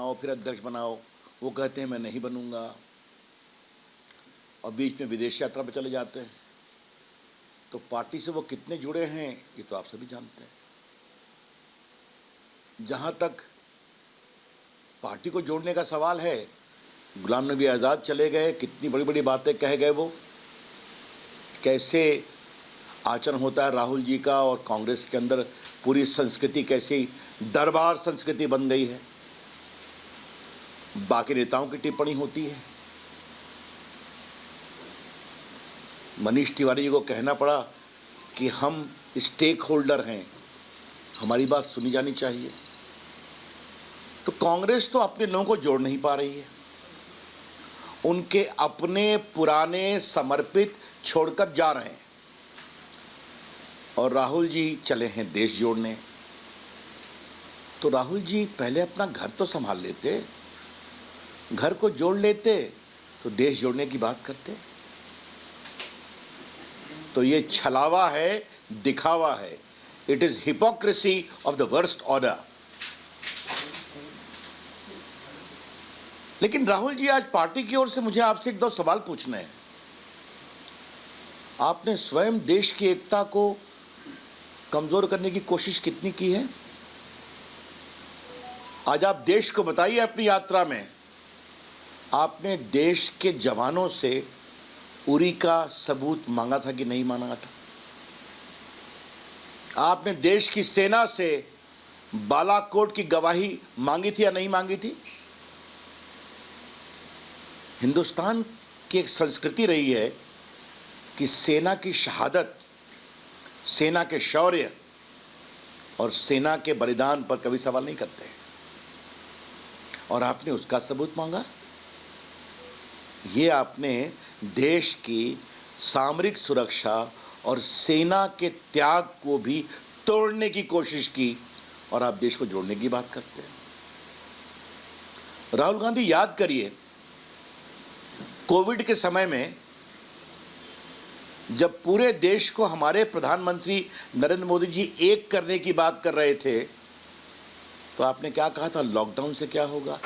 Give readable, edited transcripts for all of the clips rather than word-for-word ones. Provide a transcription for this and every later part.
बनाओ, फिर अध्यक्ष बनाओ। वो कहते हैं मैं नहीं बनूंगा, और बीच में विदेश यात्रा पर चले जाते हैं। तो पार्टी से वो कितने जुड़े हैं ये तो आप सभी जानते हैं। जहां तक पार्टी को जोड़ने का सवाल है, गुलाम नबी आज़ाद चले गए, कितनी बड़ी बड़ी बातें कह गए। वो कैसे आचरण होता है राहुल जी का, और कांग्रेस के अंदर पूरी संस्कृति कैसी दरबार संस्कृति बन गई है। बाकी नेताओं की टिप्पणी होती है। मनीष तिवारी जी को कहना पड़ा कि हम स्टेक होल्डर हैं, हमारी बात सुनी जानी चाहिए। तो कांग्रेस तो अपने लोगों को जोड़ नहीं पा रही है, उनके अपने पुराने समर्पित छोड़कर जा रहे हैं। और राहुल जी चले हैं देश जोड़ने। तो राहुल जी पहले अपना घर तो संभाल लेते, घर को जोड़ लेते तो देश जोड़ने की बात करते। तो ये छलावा है, दिखावा है। It is hypocrisy of the worst order. लेकिन राहुल जी, आज पार्टी की ओर से मुझे आपसे एक दो सवाल पूछने हैं। आपने स्वयं देश की एकता को कमजोर करने की कोशिश कितनी की है? आज आप देश को बताइए, अपनी यात्रा में आपने देश के जवानों से उरी का सबूत मांगा था कि नहीं मांगा था? आपने देश की सेना से बालाकोट की गवाही मांगी थी या नहीं मांगी थी? हिंदुस्तान की एक संस्कृति रही है कि सेना की शहादत, सेना के शौर्य और सेना के बलिदान पर कभी सवाल नहीं करते। और आपने उसका सबूत मांगा। ये आपने देश की सामरिक सुरक्षा और सेना के त्याग को भी तोड़ने की कोशिश की, और आप देश को जोड़ने की बात करते हैं। राहुल गांधी, याद करिए, कोविड के समय में जब पूरे देश को हमारे प्रधानमंत्री नरेंद्र मोदी जी एक करने की बात कर रहे थे, तो आपने क्या कहा था? लॉकडाउन से क्या होगा,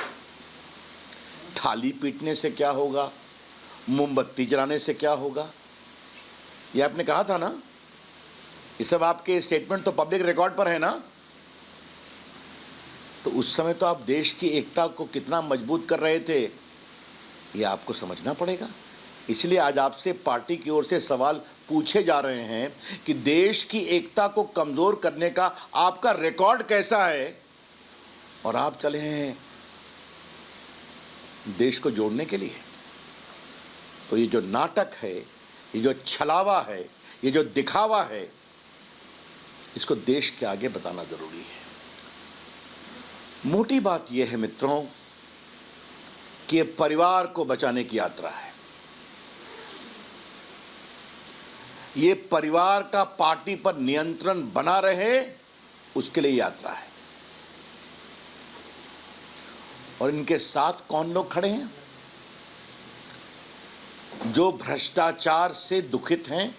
थाली पीटने से क्या होगा, मोमबत्ती जलाने से क्या होगा, ये आपने कहा था ना? ये सब आपके स्टेटमेंट तो पब्लिक रिकॉर्ड पर है ना? तो उस समय तो आप देश की एकता को कितना मजबूत कर रहे थे, ये आपको समझना पड़ेगा। इसलिए आज आपसे पार्टी की ओर से सवाल पूछे जा रहे हैं कि देश की एकता को कमजोर करने का आपका रिकॉर्ड कैसा है, और आप चले हैं देश को जोड़ने के लिए। तो ये जो नाटक है, ये जो छलावा है, ये जो दिखावा है, इसको देश के आगे बताना जरूरी है। मोटी बात यह है मित्रों कि ये परिवार को बचाने की यात्रा है। ये परिवार का पार्टी पर नियंत्रण बना रहे, उसके लिए यात्रा है। और इनके साथ कौन लोग खड़े हैं? जो भ्रष्टाचार से दुखित हैं,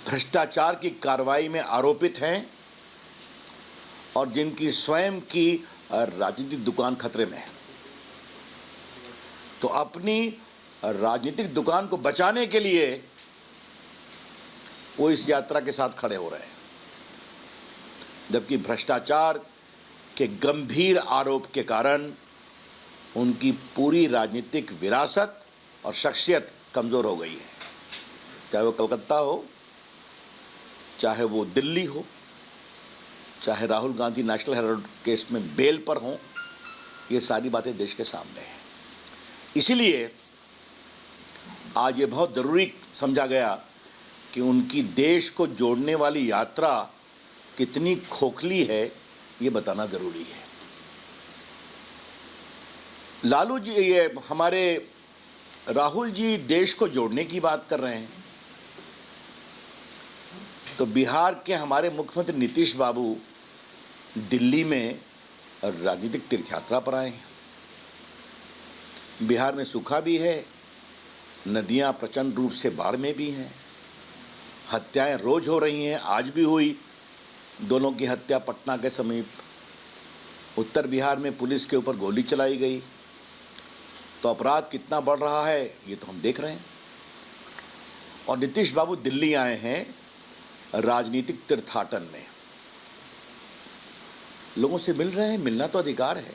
भ्रष्टाचार की कार्रवाई में आरोपित हैं, और जिनकी स्वयं की राजनीतिक दुकान खतरे में है। तो अपनी राजनीतिक दुकान को बचाने के लिए वो इस यात्रा के साथ खड़े हो रहे हैं, जबकि भ्रष्टाचार के गंभीर आरोप के कारण उनकी पूरी राजनीतिक विरासत और शख्सियत कमजोर हो गई है। चाहे वो कलकत्ता हो, चाहे वो दिल्ली हो, चाहे Rahul Gandhi national Herald case में बेल पर हों, ये सारी बातें देश के सामने हैं। इसीलिए आज ये बहुत ज़रूरी समझा गया कि उनकी देश को जोड़ने वाली यात्रा कितनी खोखली है, ये बताना ज़रूरी है। लालू जी, ये हमारे राहुल जी देश को जोड़ने की बात कर रहे हैं, तो बिहार के हमारे मुख्यमंत्री नीतीश बाबू दिल्ली में राजनीतिक तीर्थयात्रा पर आए हैं। बिहार में सूखा भी है, नदियां प्रचंड रूप से बाढ़ में भी हैं, हत्याएं रोज हो रही हैं, आज भी हुई। दोनों की हत्या पटना के समीप उत्तर बिहार में पुलिस के ऊपर गोली चलाई गई, तो अपराध कितना बढ़ रहा है ये तो हम देख रहे हैं। और नीतीश बाबू दिल्ली आए हैं राजनीतिक तीर्थाटन में, लोगों से मिल रहे हैं, मिलना तो अधिकार है।